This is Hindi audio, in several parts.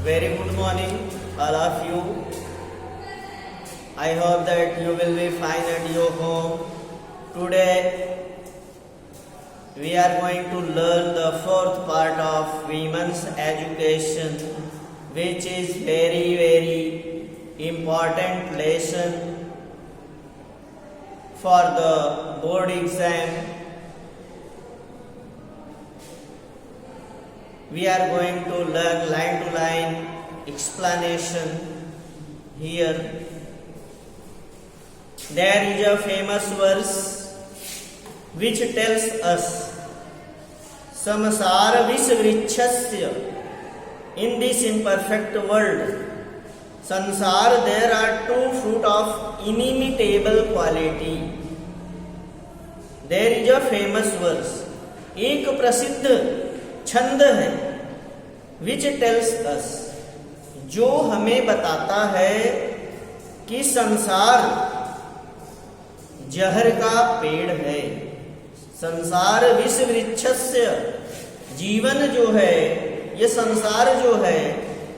Very good morning, all of you. I hope that you will be fine at your home. Today, we are going to learn the fourth part of women's education, which is very important lesson for the board exam. We are going to learn line to line explanation here. There is a famous verse which tells us samsara visvricchasya, in this imperfect world sansar there are two fruit of inimitable quality. There is a famous verse, एक प्रसिद्ध छंद है विच टेल्स अस, जो हमें बताता है कि संसार जहर का पेड़ है। संसार विष वृक्षस्य, जीवन जो है, ये संसार जो है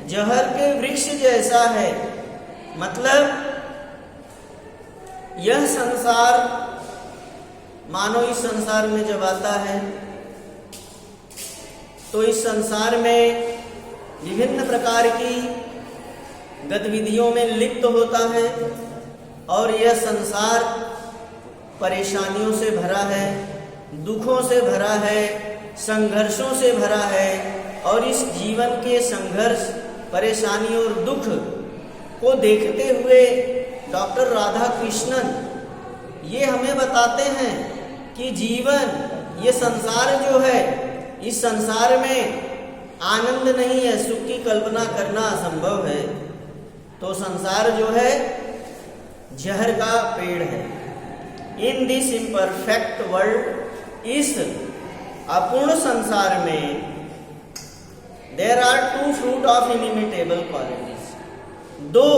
जहर के वृक्ष जैसा है। मतलब यह संसार, मानो इस संसार में जब आता है तो इस संसार में विभिन्न प्रकार की गतिविधियों में लिप्त होता है और यह संसार परेशानियों से भरा है, दुखों से भरा है, संघर्षों से भरा है। और इस जीवन के संघर्ष, परेशानी और दुख को देखते हुए डॉक्टर राधा कृष्णन ये हमें बताते हैं कि जीवन, ये संसार जो है, इस संसार में आनंद नहीं है, सुख की कल्पना करना असंभव है। तो संसार जो है जहर का पेड़ है। इन दिस इम्परफेक्ट वर्ल्ड, इस अपूर्ण संसार में there are two fruit of inimitable qualities, दो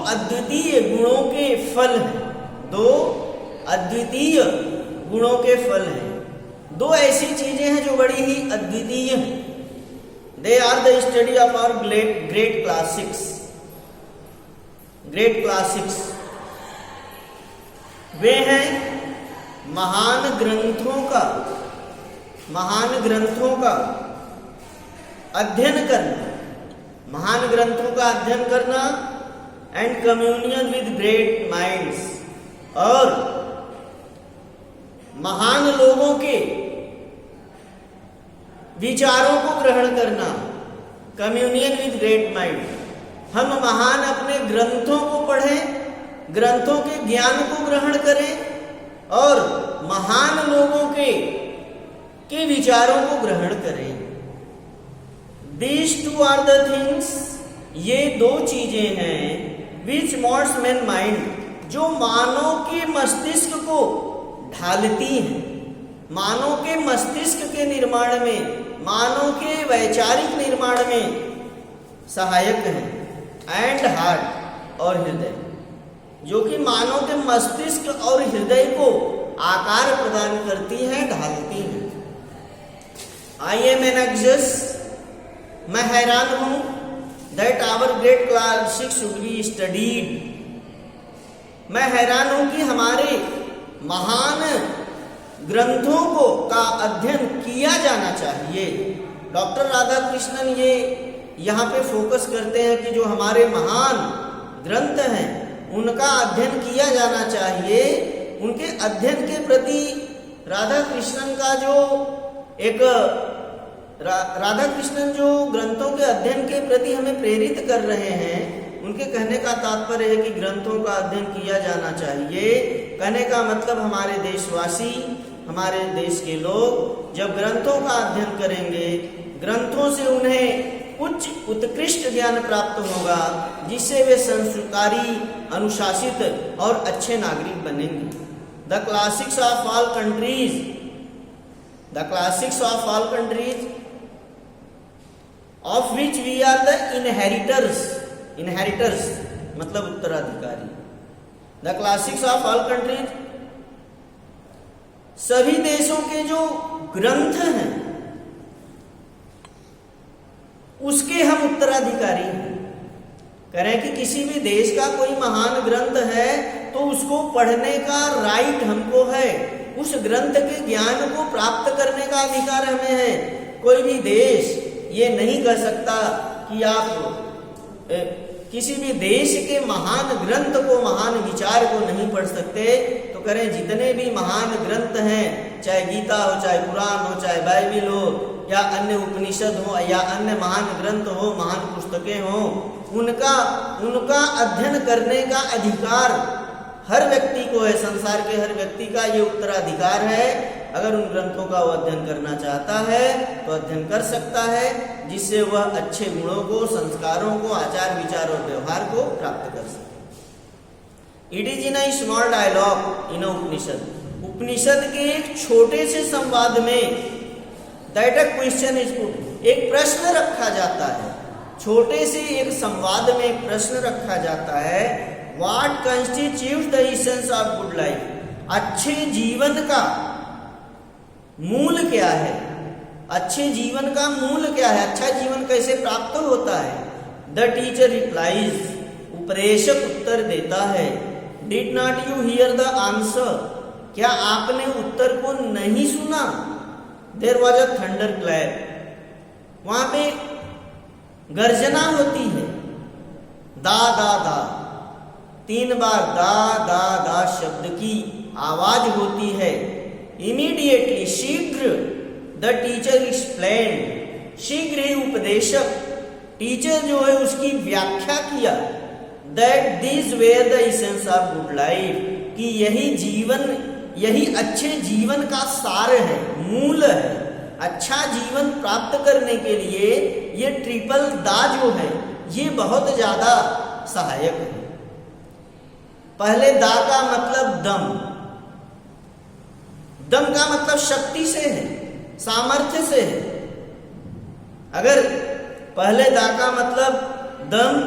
अद्वितीय गुणों के फल हैं। दो अद्वितीय गुणों के फल हैं। दो ऐसी चीजें हैं जो बड़ी ही अद्वितीय हैं। They are the study of our great classics. Great classics वे हैं महान ग्रंथों का अध्ययन करना, महान ग्रंथों का अध्ययन करना and communion with great minds, और महान लोगों के विचारों को ग्रहण करना, कम्युनियन विद ग्रेट माइंड। हम महान अपने ग्रंथों को पढ़ें, ग्रंथों के ज्ञान को ग्रहण करें और महान लोगों के विचारों को ग्रहण करें। These two are the things, ये दो चीजें हैं which molds man mind, जो मानव के मस्तिष्क को ढालती हैं, मानव के मस्तिष्क के निर्माण में, मानव के वैचारिक निर्माण में सहायक हैं। एंड हार्ट, और हृदय, जो कि मानव के मस्तिष्क और हृदय को आकार प्रदान करती हैं, ढालती हैं। आई एम एनएक्सियस, मैं हैरान हूं, that our great classics should be studied. मैं हैरान हूं कि हमारे महान ग्रंथों को का अध्ययन किया जाना चाहिए। डॉक्टर राधा कृष्णन ये यहाँ पे फोकस करते हैं कि जो हमारे महान ग्रंथ हैं उनका अध्ययन किया जाना चाहिए। उनके अध्ययन के प्रति राधा कृष्णन का जो एक राधा कृष्णन जो ग्रंथों के अध्ययन के प्रति हमें प्रेरित कर रहे हैं, उनके कहने का तात्पर्य है कि ग्रंथों का अध्ययन किया जाना चाहिए। कहने का मतलब हमारे देशवासी, हमारे देश के लोग जब ग्रंथों का अध्ययन करेंगे, ग्रंथों से उन्हें उच्च उत्कृष्ट ज्ञान प्राप्त होगा, जिससे वे संस्कारी, अनुशासित और अच्छे नागरिक बनेंगे। The classics of all countries, the classics of all countries of which we are the inheritors मतलब उत्तराधिकारी। The classics of all countries, सभी देशों के जो ग्रंथ हैं उसके हम उत्तराधिकारी हैं। करें कि किसी भी देश का कोई महान ग्रंथ है तो उसको पढ़ने का राइट हमको है, उस ग्रंथ के ज्ञान को प्राप्त करने का अधिकार हमें है। कोई भी देश ये नहीं कह सकता कि आप किसी भी देश के महान ग्रंथ को, महान विचार को नहीं पढ़ सकते। तो करें जितने भी महान ग्रंथ हैं, चाहे गीता हो, चाहे कुरान हो, चाहे बाइबिल हो, या अन्य उपनिषद हो, या अन्य महान ग्रंथ हो, महान पुस्तकें हो, उनका अध्ययन करने का अधिकार हर व्यक्ति को है। संसार के हर व्यक्ति का ये उत्तराधिकार है। अगर उन ग्रंथों का वो अध्ययन करना चाहता है तो अध्ययन कर सकता है, जिससे वह अच्छे गुणों को, संस्कारों को, आचार विचार और व्यवहार को प्राप्त कर सके। It is in a small dialogue in Upanishad, Upanishad के एक छोटे से संवाद में that a question is put, एक प्रश्न रखा जाता है। छोटे से एक संवाद में एक प्रश्न रखा जाता है, what constitutes the essence of good life, अच्छे जीवन का मूल क्या है, अच्छे जीवन का मूल क्या है, अच्छा जीवन कैसे प्राप्त होता है। द टीचर रिप्लाइज, उपदेशक उत्तर देता है, did not you hear the answer, क्या आपने उत्तर को नहीं सुना। There was a thunder clap, वहां पे गर्जना होती है, दा दा दा, 3 बार दा दा दा शब्द की आवाज होती है। इमीडिएटली, शीघ्र, द टीचर एक्सप्लेन्ड, शीघ्र ही उपदेशक, टीचर जो है उसकी व्याख्या किया, that this were the essence of good life, कि यही जीवन, यही अच्छे जीवन का सार है, मूल है। अच्छा जीवन प्राप्त करने के लिए ये ट्रिपल दा जो है ये बहुत ज्यादा सहायक है। पहले दा का मतलब दम, दम का मतलब शक्ति से है, सामर्थ्य से है। अगर पहले दा का मतलब दम,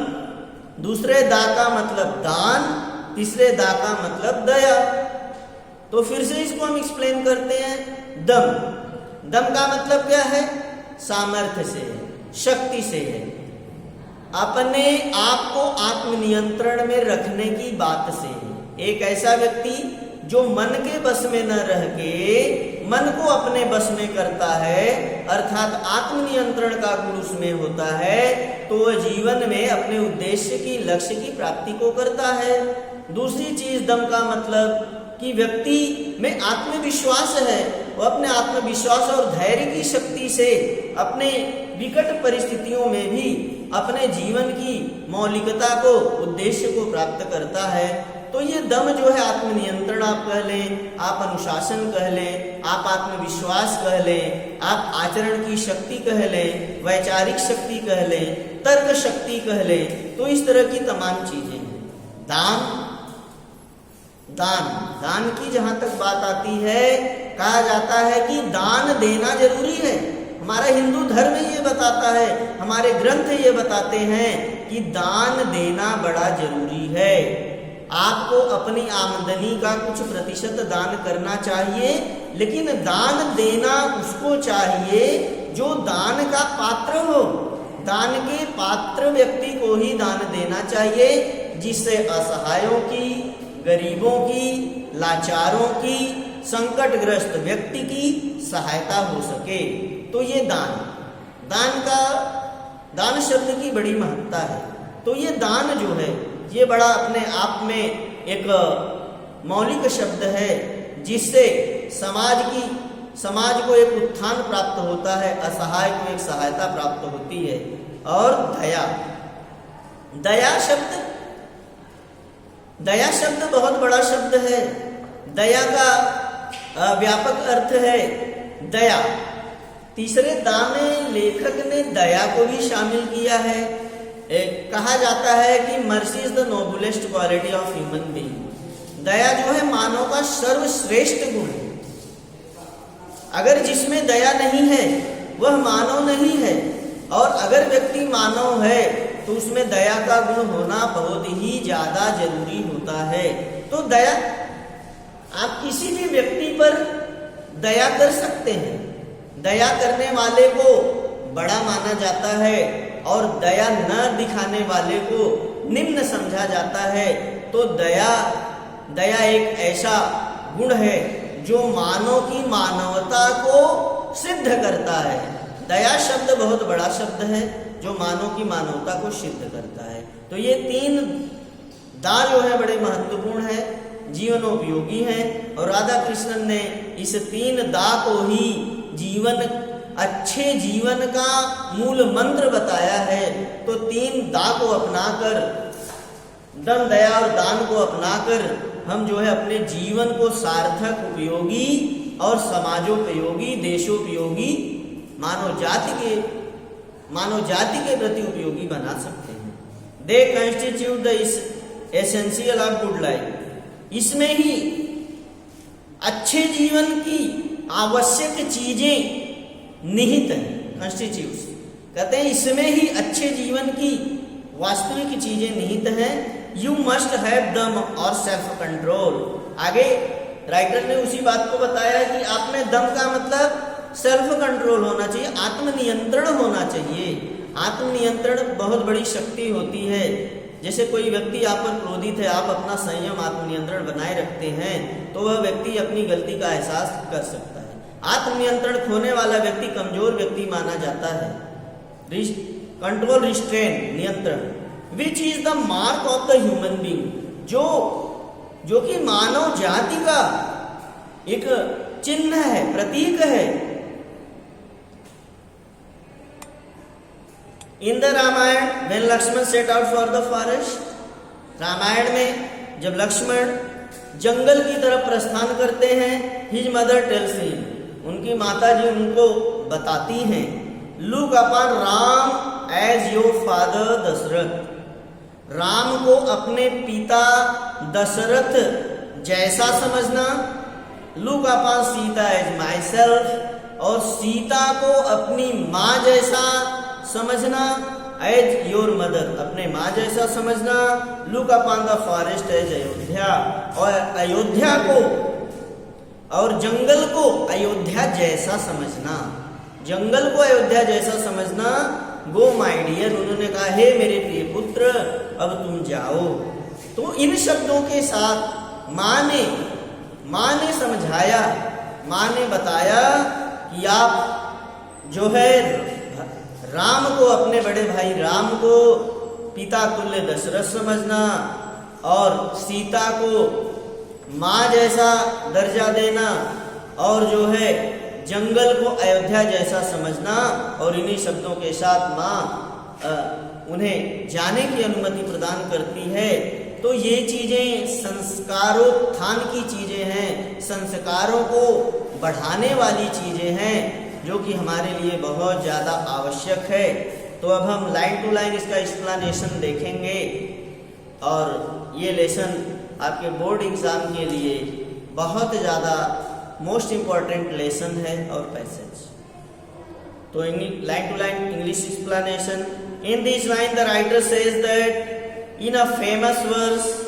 दूसरे दा का मतलब दान, तीसरे दा का मतलब दया, तो फिर से इसको हम एक्सप्लेन करते हैं। दम, दम का मतलब क्या है, सामर्थ्य से है, शक्ति से है, अपने आप को आत्मनियंत्रण में रखने की बात से है। एक ऐसा व्यक्ति जो मन के बस में न रह के मन को अपने बस में करता है, अर्थात आत्मनियंत्रण का गुण उसमें होता है, तो वह जीवन में अपने उद्देश्य की, लक्ष्य की प्राप्ति को करता है। दूसरी चीज दम का मतलब कि व्यक्ति में आत्मविश्वास है, वो अपने आत्मविश्वास और धैर्य की शक्ति से अपने विकट परिस्थितियों में भी अपने जीवन की मौलिकता को, उद्देश्य को प्राप्त करता है। तो ये दम जो है, आत्मनियंत्रण आप कह लें, आप अनुशासन कह लें, आप आत्मविश्वास कह लें, आप आचरण की शक्ति कह लें, वैचारिक शक्ति कह लें, तर्क शक्ति कह लें, तो इस तरह की तमाम चीजें हैं। दान, दान, दान की जहां तक बात आती है, कहा जाता है कि दान देना जरूरी है। हमारा हिंदू धर्म ये बताता है, हमारे ग्रंथ ये बताते हैं कि दान देना बड़ा जरूरी है। आपको अपनी आमदनी का कुछ प्रतिशत दान करना चाहिए, लेकिन दान देना उसको चाहिए जो दान का पात्र हो। दान के पात्र व्यक्ति को ही दान देना चाहिए, जिससे असहायों की, गरीबों की, लाचारों की, संकटग्रस्त व्यक्ति की सहायता हो सके। तो ये दान, दान का, दान शब्द की बड़ी महत्ता है। तो ये दान जो है ये बड़ा अपने आप में एक मौलिक शब्द है, जिससे समाज को एक उत्थान प्राप्त होता है, असहाय को एक सहायता प्राप्त होती है। और दया, दया शब्द बहुत बड़ा शब्द है। दया का व्यापक अर्थ है दया। तीसरे दा में लेखक ने दया को भी शामिल किया है। कहा जाता है कि mercy is the noblest quality of human being. दया जो है मानव का सर्वश्रेष्ठ गुण है। अगर जिसमें दया नहीं है वह मानव नहीं है, और अगर व्यक्ति मानव है तो उसमें दया का गुण होना बहुत ही ज्यादा जरूरी होता है। तो दया, आप किसी भी व्यक्ति पर दया कर सकते हैं। दया करने वाले को बड़ा माना जाता है और दया न दिखाने वाले को निम्न समझा जाता है, तो दया एक ऐसा गुण है जो मानव की मानवता को सिद्ध करता है। दया शब्द बहुत बड़ा शब्द है जो मानव की मानवता को सिद्ध करता है। तो ये 3 दा जो है बड़े महत्वपूर्ण है, जीवनोपयोगी है, और राधा कृष्णन ने इस 3 दा को ही अच्छे जीवन का मूल मंत्र बताया है। तो 3 दा को अपनाकर, दम, दया और दान को अपनाकर हम जो है अपने जीवन को सार्थक, उपयोगी और समाजोपयोगी, देशोपयोगी, मानव जाति के प्रति उपयोगी बना सकते हैं। दे constitute the essential of good life. इसमें ही अच्छे जीवन की आवश्यक चीजें निहित है। कंस्टिट्यूट कहते हैं इसमें ही अच्छे जीवन की वास्तविक चीजें निहित हैं। यू मस्ट हैव दम और सेल्फ कंट्रोल। आगे राइटर ने उसी बात को बताया कि आप में दम का मतलब सेल्फ कंट्रोल होना चाहिए, आत्मनियंत्रण होना चाहिए। आत्मनियंत्रण बहुत बड़ी शक्ति होती है। जैसे कोई व्यक्ति आप पर क्रोधित है, आप अपना संयम, आत्मनियंत्रण बनाए रखते हैं, तो वह व्यक्ति अपनी गलती का एहसास कर सकता है। आत्मनियंत्रण खोने वाला व्यक्ति कमजोर व्यक्ति माना जाता है। कंट्रोल, रिस्ट्रेन, नियंत्रण, which is the mark of the human being, जो कि मानव जाति का एक चिन्ह है, प्रतीक है। In the Ramayana when Lakshman set out for the forest, Ramayana में जब लक्ष्मण जंगल की तरफ प्रस्थान करते हैं, हिज मदर टेल्स हिम, उनकी माता जी उनको बताती हैं, look upon Ram as your father Dasharath, Ram को अपने पिता दशरथ जैसा समझना। Look upon Sita as myself, और सीता को अपनी माँ जैसा समझना। एज योर मदर, अपने माँ जैसा समझना। Look upon the forest as Ayodhya, और अयोध्या को और जंगल को अयोध्या जैसा समझना। जंगल को अयोध्या जैसा समझना। गो माय डियर, उन्होंने कहा हे मेरे प्रिय पुत्र, अब तुम जाओ। तो इन शब्दों के साथ माँ ने समझाया, माँ ने बताया कि आप जो है राम को, अपने बड़े भाई राम को पिता तुल्य दशरथ समझना, और सीता को माँ जैसा दर्जा देना, और जो है जंगल को अयोध्या जैसा समझना। और इन्हीं शब्दों के साथ माँ उन्हें जाने की अनुमति प्रदान करती है। तो ये चीजें संस्कारोत्थान की चीजें हैं, संस्कारों को बढ़ाने वाली चीजें हैं, जो कि हमारे लिए बहुत ज़्यादा आवश्यक है। तो अब हम लाइन टू लाइन इसका एक्सप्लेनेशन देखेंगे, और ये लेसन आपके बोर्ड एग्जाम के लिए बहुत ज़्यादा मोस्ट इम्पॉर्टेंट लेसन है और पैसेज। तो line to line English explanation. In this line the writer says that in a famous verse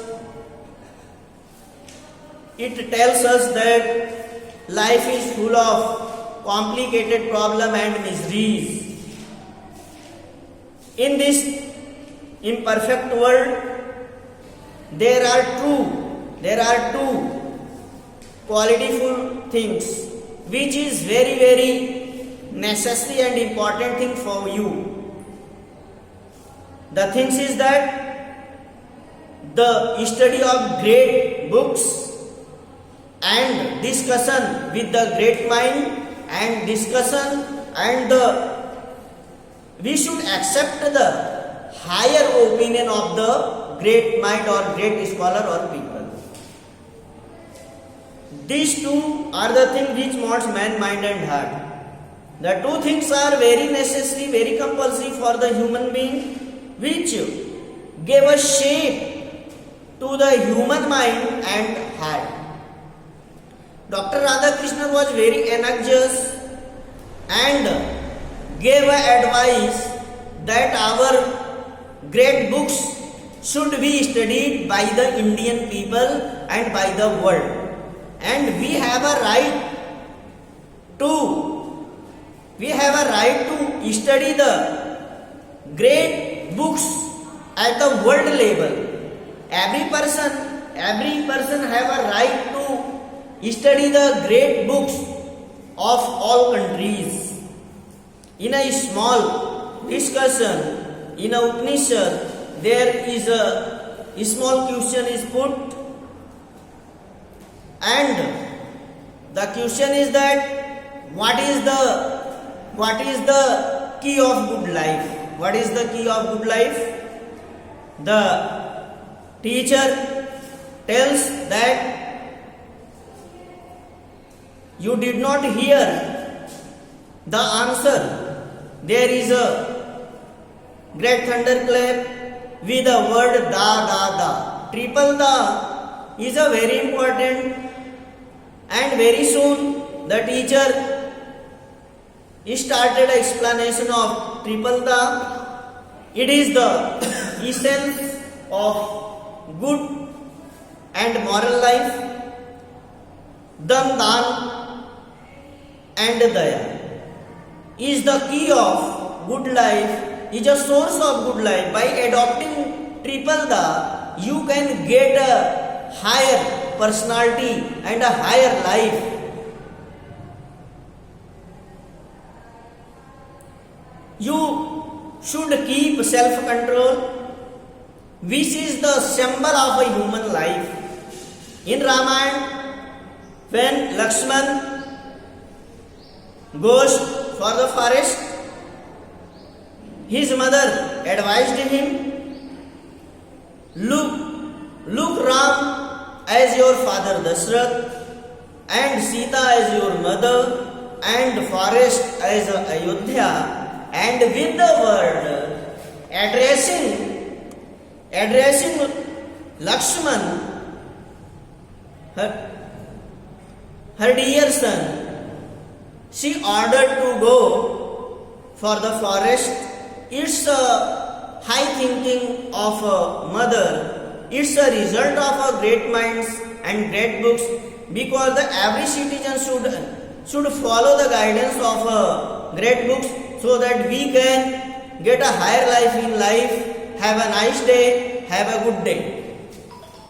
it tells us that life is full of complicated problem and miseries. In this imperfect world, there are two qualityful things which is very, very necessary and important thing for you. The things is that the study of great books and discussion with the great mind and discussion and we should accept the higher opinion of the great mind or great scholar or people. These two are the things which molds man, mind and heart. The two things are very necessary, very compulsory for the human being, which gave a shape to the human mind and heart. Dr. Radhakrishnan was very encouraged and gave advice that our great books should be studied by the Indian people and by the world, and we have a right to study the great books at the world level. Every person have a right to study the great books of all countries. In a small discussion in a Upanishad, there is a small question is put, and the question is that what is the key of good life? What is the key of good life? The teacher tells that you did not hear the answer. There is a great thunderclap with the word da da da. Triple da is a very important, and very soon the teacher started explanation of triple da. It is the essence of good and moral life. Dhan, dan and daya is the key of good life, is a source of good life. By adopting triple da, you can get a higher personality and a higher life. You should keep self-control, which is the symbol of a human life. In Ramayana, when Lakshman goes for the forest, his mother advised him, look Ram as your father Dashrath, and Sita as your mother, and forest as Ayodhya, and with the word addressing Lakshman, her dear son, she ordered to go for the forest. It's a high thinking of a mother. It's a result of a great minds and great books, because every citizen should follow the guidance of great books, so that we can get a higher life in life. Have a nice day. Have a good day.